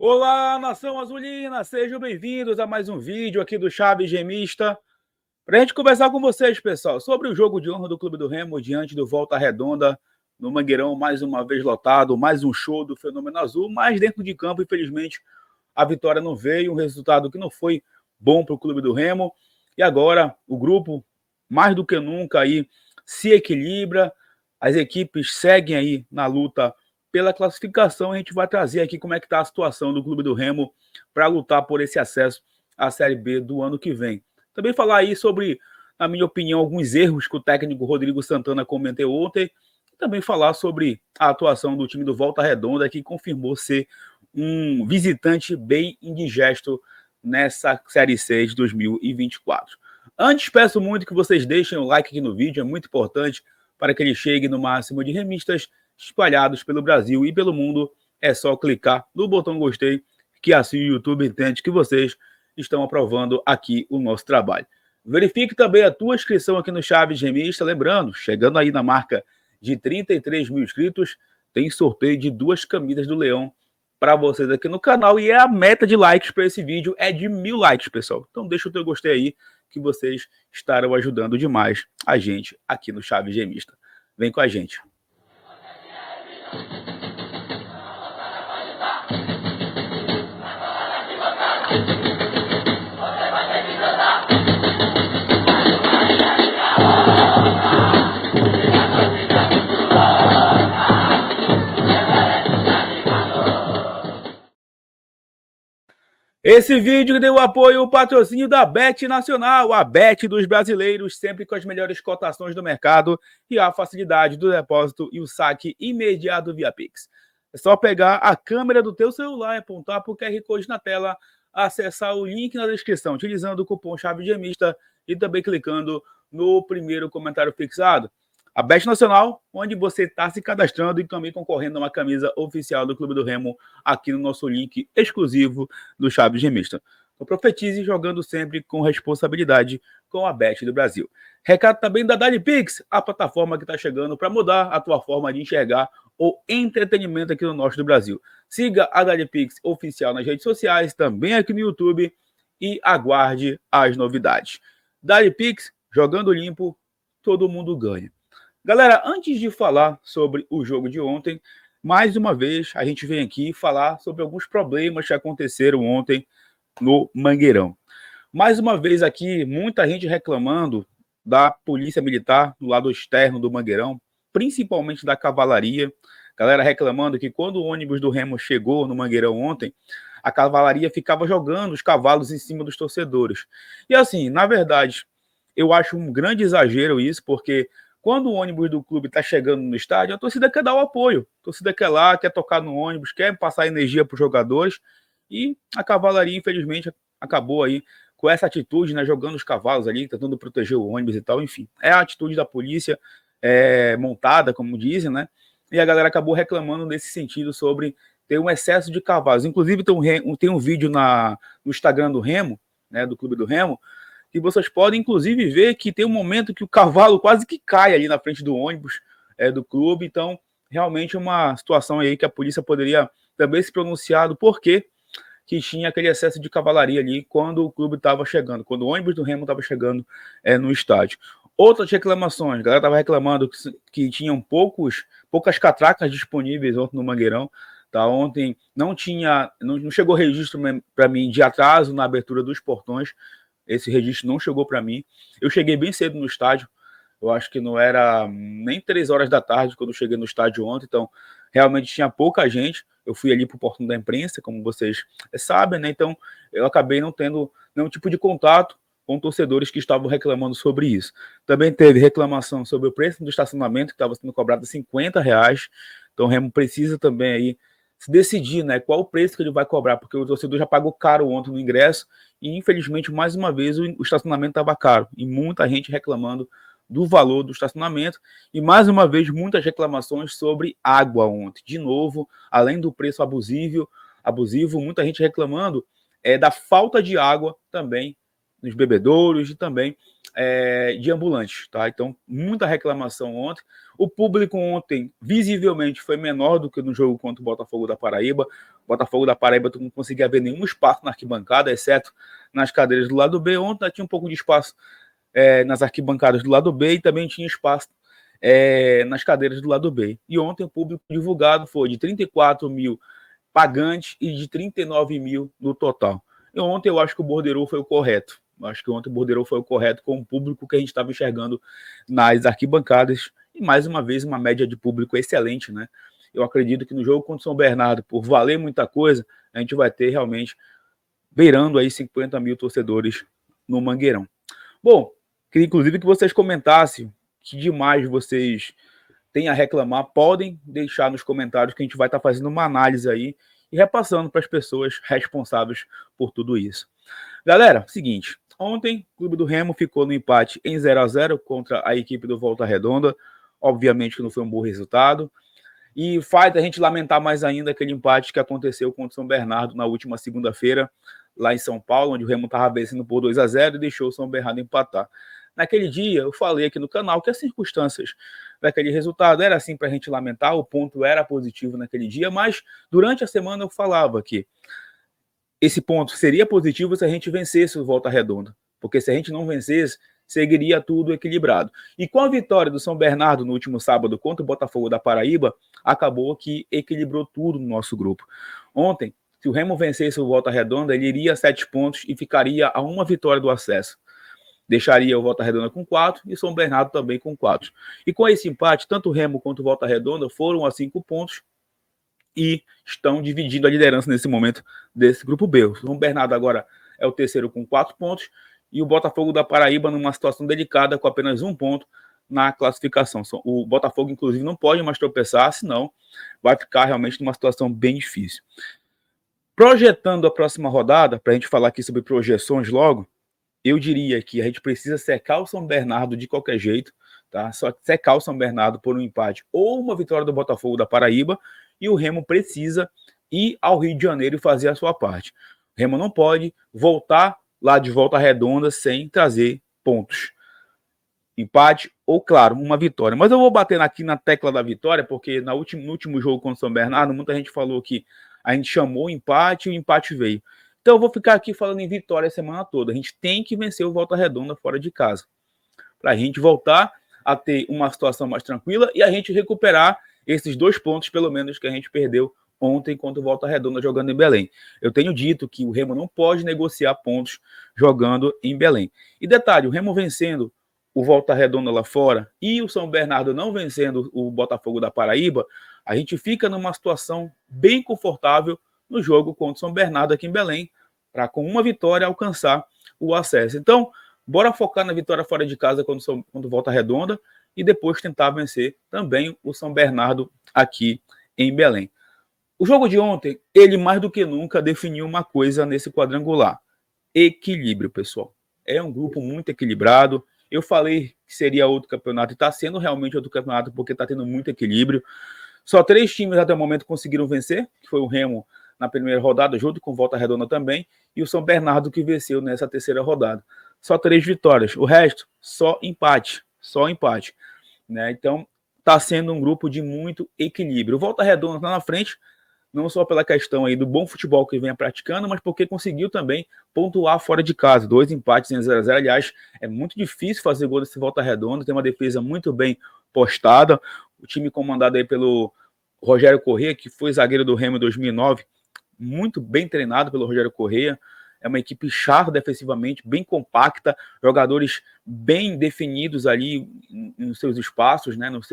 Olá, nação azulina, sejam bem-vindos a mais um vídeo aqui do Chaves Gemista. Para a gente conversar com vocês, pessoal, sobre o jogo de honra do Clube do Remo diante do Volta Redonda, no Mangueirão, mais uma vez lotado, mais um show do Fenômeno Azul, mas dentro de campo, infelizmente, a vitória não veio, um resultado que não foi bom para o Clube do Remo. E agora o grupo, mais do que nunca, aí, se equilibra, as equipes seguem aí na luta pela classificação. A gente vai trazer aqui como é que está a situação do Clube do Remo para lutar por esse acesso à Série B do ano que vem. Também falar aí sobre, na minha opinião, alguns erros que o técnico Rodrigo Santana comentou ontem. E também falar sobre a atuação do time do Volta Redonda, que confirmou ser um visitante bem indigesto nessa Série C de 2024. Antes, peço muito que vocês deixem o like aqui no vídeo, é muito importante para que ele chegue no máximo de remistas espalhados pelo Brasil e pelo mundo. É só clicar no botão gostei, que assim o YouTube entende que vocês estão aprovando aqui o nosso trabalho. Verifique também a tua inscrição aqui no Chaves Remista. Lembrando, chegando aí na marca de 33 mil inscritos, tem sorteio de 2 camisas do Leão para vocês aqui no canal. E a meta de likes para esse vídeo é de 1000 likes, pessoal. Então deixa o teu gostei aí, que vocês estarão ajudando demais a gente aqui no Chaves Gemista. Vem com a gente. Esse vídeo deu apoio ao patrocínio da Bet Nacional, a Bet dos brasileiros, sempre com as melhores cotações do mercado e a facilidade do depósito e o saque imediato via Pix. É só pegar a câmera do teu celular e apontar para o QR Code na tela, acessar o link na descrição, utilizando o cupom CHAVESGEMISTA e também clicando no primeiro comentário fixado. A Bet Nacional, onde você está se cadastrando e também concorrendo a uma camisa oficial do Clube do Remo aqui no nosso link exclusivo do Chaves Gemista. Então, profetize jogando sempre com responsabilidade com a Bet do Brasil. Recado também da DaliPix, a plataforma que está chegando para mudar a tua forma de enxergar o entretenimento aqui no norte do Brasil. Siga a DaliPix oficial nas redes sociais, também aqui no YouTube, e aguarde as novidades. DaliPix, jogando limpo, todo mundo ganha. Galera, antes de falar sobre o jogo de ontem, mais uma vez a gente vem aqui falar sobre alguns problemas que aconteceram ontem no Mangueirão. Mais uma vez aqui, muita gente reclamando da polícia militar do lado externo do Mangueirão, principalmente da cavalaria. Galera reclamando que quando o ônibus do Remo chegou no Mangueirão ontem, a cavalaria ficava jogando os cavalos em cima dos torcedores. E assim, na verdade, eu acho um grande exagero isso, porque quando o ônibus do clube está chegando no estádio, a torcida quer dar o apoio. A torcida quer lá, quer tocar no ônibus, quer passar energia para os jogadores. E a cavalaria, infelizmente, acabou aí com essa atitude, né, jogando os cavalos ali, tentando proteger o ônibus e tal. Enfim, é a atitude da polícia montada, como dizem, né? E a galera acabou reclamando nesse sentido sobre ter um excesso de cavalos. Inclusive, tem um vídeo no Instagram do Remo, né, do Clube do Remo, que vocês podem, inclusive, ver que tem um momento que o cavalo quase que cai ali na frente do ônibus do clube. Então, realmente uma situação aí que a polícia poderia também se pronunciar do porquê que tinha aquele excesso de cavalaria ali quando o clube estava chegando, quando o ônibus do Remo estava chegando no estádio. Outras reclamações, a galera estava reclamando que tinham poucas catracas disponíveis ontem no Mangueirão. Tá? Ontem não chegou registro para mim de atraso na abertura dos portões. Esse registro não chegou para mim. Eu cheguei bem cedo no estádio. Eu acho que não era nem 3 horas da tarde quando eu cheguei no estádio ontem. Então, realmente tinha pouca gente. Eu fui ali para o portão da imprensa, como vocês sabem, né? Então, eu acabei não tendo nenhum tipo de contato com torcedores que estavam reclamando sobre isso. Também teve reclamação sobre o preço do estacionamento, que estava sendo cobrado R$ 50. Então, o Remo precisa também aí se decidir, né, qual o preço que ele vai cobrar, porque o torcedor já pagou caro ontem no ingresso e, infelizmente, mais uma vez, o estacionamento estava caro e muita gente reclamando do valor do estacionamento e, mais uma vez, muitas reclamações sobre água ontem. De novo, além do preço abusivo, muita gente reclamando da falta de água também nos bebedouros e também de ambulantes, tá? Então, muita reclamação ontem. O público ontem, visivelmente, foi menor do que no jogo contra o Botafogo da Paraíba. O Botafogo da Paraíba, tu não conseguia ver nenhum espaço na arquibancada, exceto nas cadeiras do lado B. Ontem tinha um pouco de espaço nas arquibancadas do lado B e também tinha espaço nas cadeiras do lado B. E ontem o público divulgado foi de 34 mil pagantes e de 39 mil no total. E ontem eu acho que o borderô foi o correto. Acho que ontem o borderô foi o correto com o público que a gente estava enxergando nas arquibancadas. E mais uma vez, uma média de público excelente, né? Eu acredito que no jogo contra o São Bernardo, por valer muita coisa, a gente vai ter realmente beirando aí 50 mil torcedores no Mangueirão. Bom, queria inclusive que vocês comentassem que demais vocês têm a reclamar. Podem deixar nos comentários que a gente vai estar fazendo uma análise aí e repassando para as pessoas responsáveis por tudo isso. Galera, seguinte, ontem o Clube do Remo ficou no empate em 0-0 contra a equipe do Volta Redonda. Obviamente que não foi um bom resultado. E faz a gente lamentar mais ainda aquele empate que aconteceu contra o São Bernardo na última segunda-feira, lá em São Paulo, onde o Remo estava vencendo por 2-0 e deixou o São Bernardo empatar. Naquele dia, eu falei aqui no canal que as circunstâncias daquele resultado era assim para a gente lamentar, o ponto era positivo naquele dia, mas durante a semana eu falava que esse ponto seria positivo se a gente vencesse o Volta Redonda, porque se a gente não vencesse, seguiria tudo equilibrado. E com a vitória do São Bernardo no último sábado contra o Botafogo da Paraíba, acabou que equilibrou tudo no nosso grupo. Ontem, se o Remo vencesse o Volta Redonda, ele iria a 7 pontos e ficaria a uma vitória do acesso. Deixaria o Volta Redonda com 4 e o São Bernardo também com 4. E com esse empate, tanto o Remo quanto o Volta Redonda foram a 5 pontos e estão dividindo a liderança nesse momento desse grupo B. O São Bernardo agora é o terceiro com 4 pontos e o Botafogo da Paraíba numa situação delicada com apenas 1 ponto na classificação. O Botafogo, inclusive, não pode mais tropeçar, senão vai ficar realmente numa situação bem difícil. Projetando a próxima rodada, para a gente falar aqui sobre projeções logo, eu diria que a gente precisa secar o São Bernardo de qualquer jeito, tá? Só secar o São Bernardo por um empate ou uma vitória do Botafogo da Paraíba, e o Remo precisa ir ao Rio de Janeiro e fazer a sua parte. O Remo não pode voltar lá de Volta Redonda sem trazer pontos. Empate ou, claro, uma vitória. Mas eu vou bater aqui na tecla da vitória, porque no último jogo contra o São Bernardo, muita gente falou que a gente chamou o empate e o empate veio. Então eu vou ficar aqui falando em vitória a semana toda. A gente tem que vencer o Volta Redonda fora de casa, para a gente voltar a ter uma situação mais tranquila e a gente recuperar esses 2 pontos, pelo menos, que a gente perdeu ontem contra o Volta Redonda jogando em Belém. Eu tenho dito que o Remo não pode negociar pontos jogando em Belém. E detalhe, o Remo vencendo o Volta Redonda lá fora e o São Bernardo não vencendo o Botafogo da Paraíba, a gente fica numa situação bem confortável no jogo contra o São Bernardo aqui em Belém, para com uma vitória alcançar o acesso. Então, bora focar na vitória fora de casa quando Volta Redonda e depois tentar vencer também o São Bernardo aqui em Belém. O jogo de ontem, ele mais do que nunca definiu uma coisa nesse quadrangular: equilíbrio, pessoal. É um grupo muito equilibrado. Eu falei que seria outro campeonato e está sendo realmente outro campeonato porque está tendo muito equilíbrio. Só 3 times até o momento conseguiram vencer, que foi o Remo na primeira rodada, junto com Volta Redonda também, e o São Bernardo que venceu nessa terceira rodada. Só 3 vitórias. O resto, só empate. Só empate. Né? Então, está sendo um grupo de muito equilíbrio. O Volta Redonda está na frente, não só pela questão aí do bom futebol que vem praticando, mas porque conseguiu também pontuar fora de casa. 2 empates em 0-0. Aliás, é muito difícil fazer gol desse Volta Redonda, tem uma defesa muito bem postada. O time comandado aí pelo Rogério Corrêa, que foi zagueiro do Remo em 2009, muito bem treinado pelo Rogério Corrêa. É uma equipe chata defensivamente, bem compacta, jogadores bem definidos ali nos seus espaços, né, nos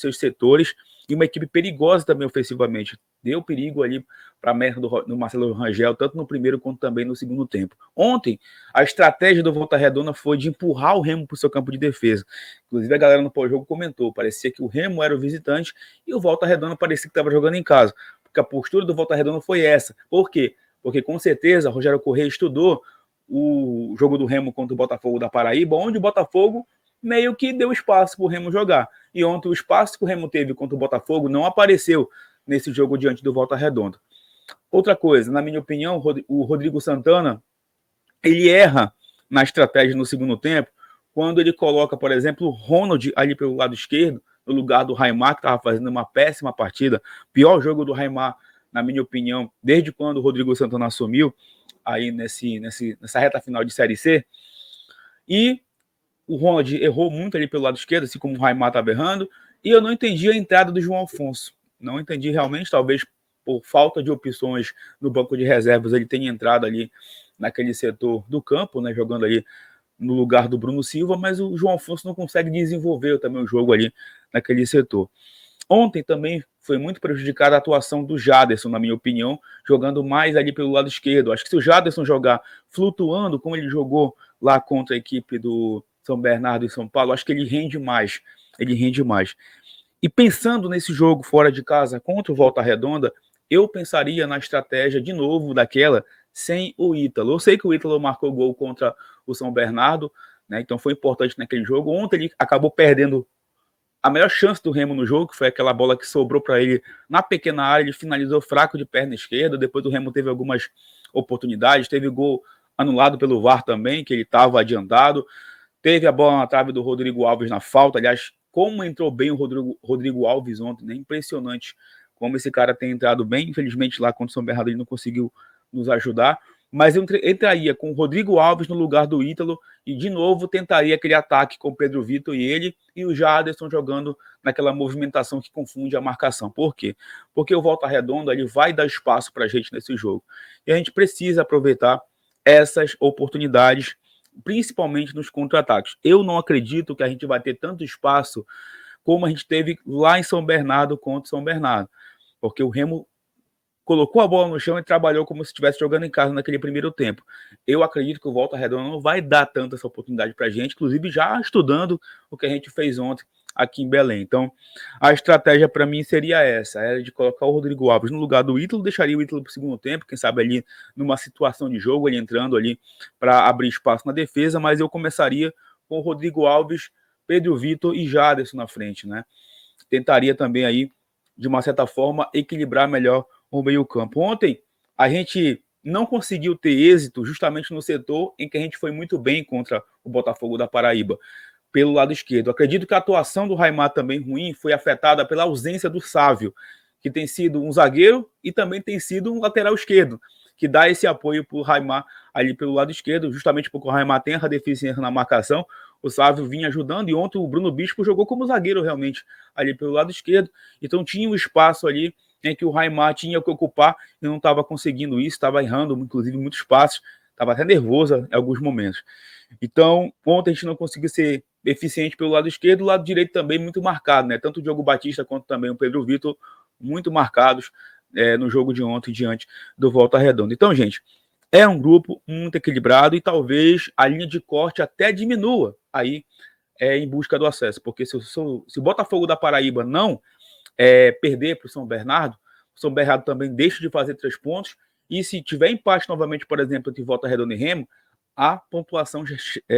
seus setores, e uma equipe perigosa também ofensivamente. Deu perigo ali para a meta do Marcelo Rangel, tanto no primeiro quanto também no segundo tempo. Ontem, a estratégia do Volta Redonda foi de empurrar o Remo para o seu campo de defesa. Inclusive, a galera no pós-jogo comentou, parecia que o Remo era o visitante e o Volta Redonda parecia que estava jogando em casa, porque a postura do Volta Redonda foi essa. Por quê? Porque, com certeza, Rogério Corrêa estudou o jogo do Remo contra o Botafogo da Paraíba, onde o Botafogo meio que deu espaço para o Remo jogar. E ontem o espaço que o Remo teve contra o Botafogo não apareceu nesse jogo diante do Volta Redonda. Outra coisa, na minha opinião, o Rodrigo Santana, ele erra na estratégia no segundo tempo, quando ele coloca, por exemplo, o Ronald ali pelo lado esquerdo, no lugar do Raimar, que estava fazendo uma péssima partida, pior jogo do Raimar, na minha opinião, desde quando o Rodrigo Santana assumiu, aí nessa reta final de Série C, e o Ronald errou muito ali pelo lado esquerdo, assim como o Raimar estava errando, e eu não entendi a entrada do João Afonso, não entendi realmente, talvez por falta de opções no banco de reservas, ele tenha entrado ali naquele setor do campo, né, jogando ali no lugar do Bruno Silva, mas o João Afonso não consegue desenvolver também o jogo ali naquele setor. Ontem também foi muito prejudicada a atuação do Jaderson, na minha opinião, jogando mais ali pelo lado esquerdo. Acho que se o Jaderson jogar flutuando, como ele jogou lá contra a equipe do São Bernardo e São Paulo, acho que ele rende mais. Ele rende mais. E pensando nesse jogo fora de casa contra o Volta Redonda, eu pensaria na estratégia de novo daquela sem o Ítalo. Eu sei que o Ítalo marcou gol contra o São Bernardo, né? Então foi importante naquele jogo. Ontem ele acabou perdendo a melhor chance do Remo no jogo, que foi aquela bola que sobrou para ele na pequena área, ele finalizou fraco de perna esquerda, depois o Remo teve algumas oportunidades, teve gol anulado pelo VAR também, que ele estava adiantado, teve a bola na trave do Rodrigo Alves na falta, aliás, como entrou bem o Rodrigo Alves ontem, né? Impressionante como esse cara tem entrado bem, infelizmente lá contra o São Bernardo ele não conseguiu nos ajudar, mas eu entraria com o Rodrigo Alves no lugar do Ítalo e de novo tentaria aquele ataque com o Pedro Vitor e ele e o Jaderson jogando naquela movimentação que confunde a marcação. Por quê? Porque o Volta Redonda ele vai dar espaço para a gente nesse jogo e a gente precisa aproveitar essas oportunidades, principalmente nos contra-ataques. Eu não acredito que a gente vai ter tanto espaço como a gente teve lá em São Bernardo contra São Bernardo, porque o Remo colocou a bola no chão e trabalhou como se estivesse jogando em casa naquele primeiro tempo. Eu acredito que o Volta Redonda não vai dar tanto essa oportunidade para a gente, inclusive já estudando o que a gente fez ontem aqui em Belém. Então, a estratégia para mim seria essa, era de colocar o Rodrigo Alves no lugar do Ítalo, deixaria o Ítalo para o segundo tempo, quem sabe ali numa situação de jogo, ele entrando ali para abrir espaço na defesa, mas eu começaria com o Rodrigo Alves, Pedro Vitor e Jaderson na frente, né? Tentaria também aí, de uma certa forma, equilibrar melhor o meio-campo. Ontem, a gente não conseguiu ter êxito justamente no setor em que a gente foi muito bem contra o Botafogo da Paraíba, pelo lado esquerdo. Acredito que a atuação do Raimar também ruim foi afetada pela ausência do Sávio, que tem sido um zagueiro e também tem sido um lateral esquerdo, que dá esse apoio para o Raimar ali pelo lado esquerdo, justamente porque o Raimar tem essa deficiência na marcação, o Sávio vinha ajudando, e ontem o Bruno Bispo jogou como zagueiro realmente ali pelo lado esquerdo, então tinha um espaço ali em que o Raimar tinha que ocupar e não estava conseguindo isso, estava errando, inclusive, muitos passos, estava até nervoso em alguns momentos. Então, ontem a gente não conseguiu ser eficiente pelo lado esquerdo, o lado direito também muito marcado, né? Tanto o Diogo Batista quanto também o Pedro Vitor, muito marcados no jogo de ontem diante do Volta Redonda. Então, gente, é um grupo muito equilibrado e talvez a linha de corte até diminua aí em busca do acesso, porque se o Botafogo da Paraíba não perder para o São Bernardo também deixa de fazer 3 pontos, e se tiver empate novamente, por exemplo, entre Volta Redonda e Remo, a pontuação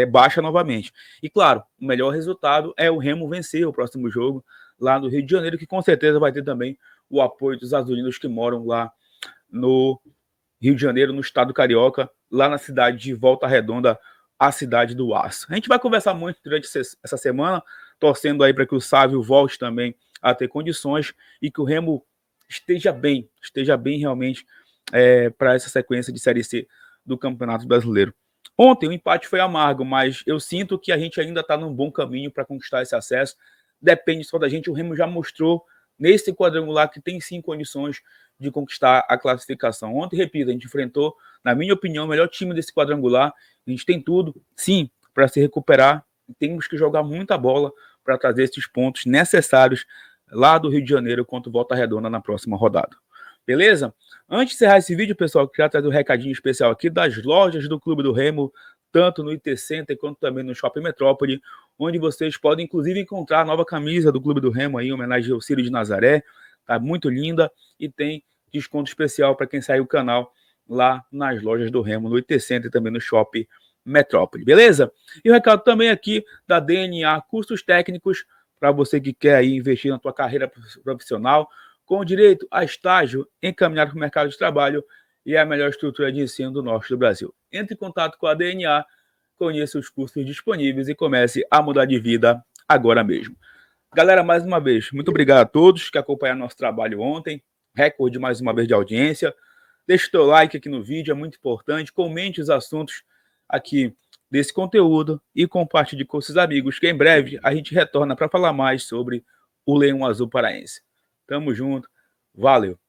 baixa novamente. E claro, o melhor resultado é o Remo vencer o próximo jogo lá no Rio de Janeiro, que com certeza vai ter também o apoio dos azulinos que moram lá no Rio de Janeiro, no estado carioca, lá na cidade de Volta Redonda, a cidade do Aço. A gente vai conversar muito durante essa semana, torcendo aí para que o Sávio volte também a ter condições e que o Remo esteja bem realmente para essa sequência de Série C do Campeonato Brasileiro. Ontem o empate foi amargo, mas eu sinto que a gente ainda está num bom caminho para conquistar esse acesso. Depende só da gente. O Remo já mostrou nesse quadrangular que tem sim condições de conquistar a classificação. Ontem, repito, a gente enfrentou, na minha opinião, o melhor time desse quadrangular. A gente tem tudo, sim, para se recuperar. Temos que jogar muita bola para trazer esses pontos necessários lá do Rio de Janeiro contra o Volta Redonda na próxima rodada. Beleza? Antes de encerrar esse vídeo, pessoal, eu queria trazer um recadinho especial aqui das lojas do Clube do Remo, tanto no IT Center quanto também no Shopping Metrópole, onde vocês podem, inclusive, encontrar a nova camisa do Clube do Remo, aí, em homenagem ao Círio de Nazaré. Tá muito linda e tem desconto especial para quem sair o canal lá nas lojas do Remo, no IT Center e também no Shopping Metrópole, beleza? E o recado também aqui da DNA Cursos Técnicos, para você que quer aí investir na tua carreira profissional, com direito a estágio, encaminhado para o mercado de trabalho e a melhor estrutura de ensino do norte do Brasil. Entre em contato com a DNA conheça os cursos disponíveis e comece a mudar de vida agora mesmo. Galera, mais uma vez, muito obrigado a todos que acompanharam nosso trabalho ontem. Recorde mais uma vez de audiência. Deixe o teu like aqui no vídeo, é muito importante. Comente os assuntos aqui desse conteúdo e compartilhe com seus amigos, que em breve a gente retorna para falar mais sobre o Leão Azul Paraense. Tamo junto, valeu!